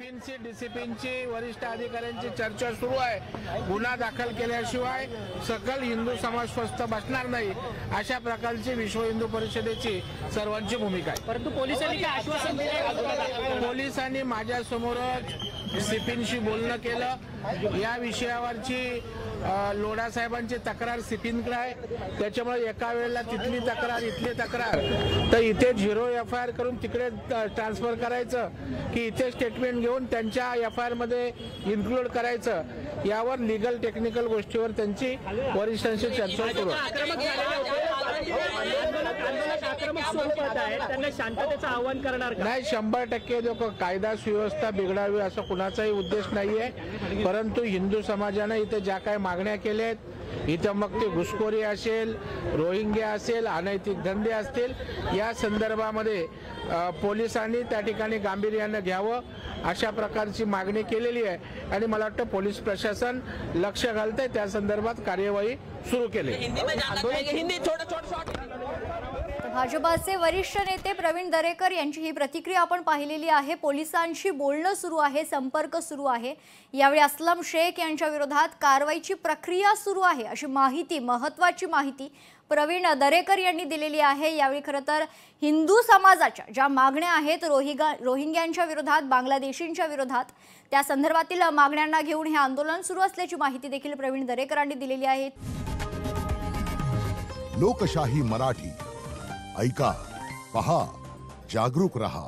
सिपीनची डिसिप्लिनची वरिष्ठ अधिकाऱ्यांची चर्चा सुरू आहे। गुन्हा दाखल केल्याशिवाय सकल हिंदू समाज स्वस्थ बसणार नाही, अशा प्रकारची विश्व हिंदू परिषदेची सर्वांची भूमिका आहे। परंतु पोलिसांनी काय आश्वासन दिले? पोलिसांनी माझ्या समोरच सिपीनशी बोलणं केलं। या विषयावरची लोढा साहेबांची तक्रार सिपीनकडे आहे, त्याच्यामुळे एका वेळेला तिथली तक्रार इथली तक्रार, तर इथे 0 FIR करून तिकडे ट्रान्सफर करायचं की इथे स्टेटमेंट घेऊन त्यांच्या FIR मध्ये इन्क्लूड करायचं, यावर लीगल टेक्निकल गोष्टीवर त्यांची वरिष्ठांशी चर्चा सुरू आहे। त्यांना शांततेचं आवाहन करणार का? नाही, 100% लोक कायदा सुव्यवस्था बिघडावी असं कुणाचाही उद्देश नाहीये, परंतु हिंदू समाजाने इथे ज्या काही मागण्या केल्यात, इथं मग ते घुसखोरी असेल, रोहिंग्या असेल, अनैतिक धंदे असतील, या संदर्भामध्ये पोलिसांनी त्या ठिकाणी गांभीर्यानं घ्यावं अशा प्रकारची मागणी केलेली आहे आणि मला वाटतं पोलीस प्रशासन लक्ष घालतंय, त्या संदर्भात कार्यवाही सुरू केली। भाजपाचे वरिष्ठ नेते प्रवीण दरेकर यांची ही प्रतिक्रिया आपण पाहिलेली आहे। पोलिसांशी बोलणं सुरू आहे, संपर्क सुरू आहे। यावेळी असलम शेख यांच्या विरोधात कारवाईची प्रक्रिया सुरू आहे अशी माहिती, महत्त्वाची माहिती प्रवीण दरेकर यांनी दिलेली आहे। यावेळी खरं तर हिंदू समाजाच्या ज्या मागण्या आहेत, रोहिंग्यांच्या विरोधात, बांगलादेशींच्या विरोधात, त्या संदर्भातील मागण्यांना घेऊन हे आंदोलन सुरू असल्याची माहिती देखील प्रवीण दरेकरांनी दिलेली आहे। लोकशाही मराठी ऐका, पहा, जागरूक रहा।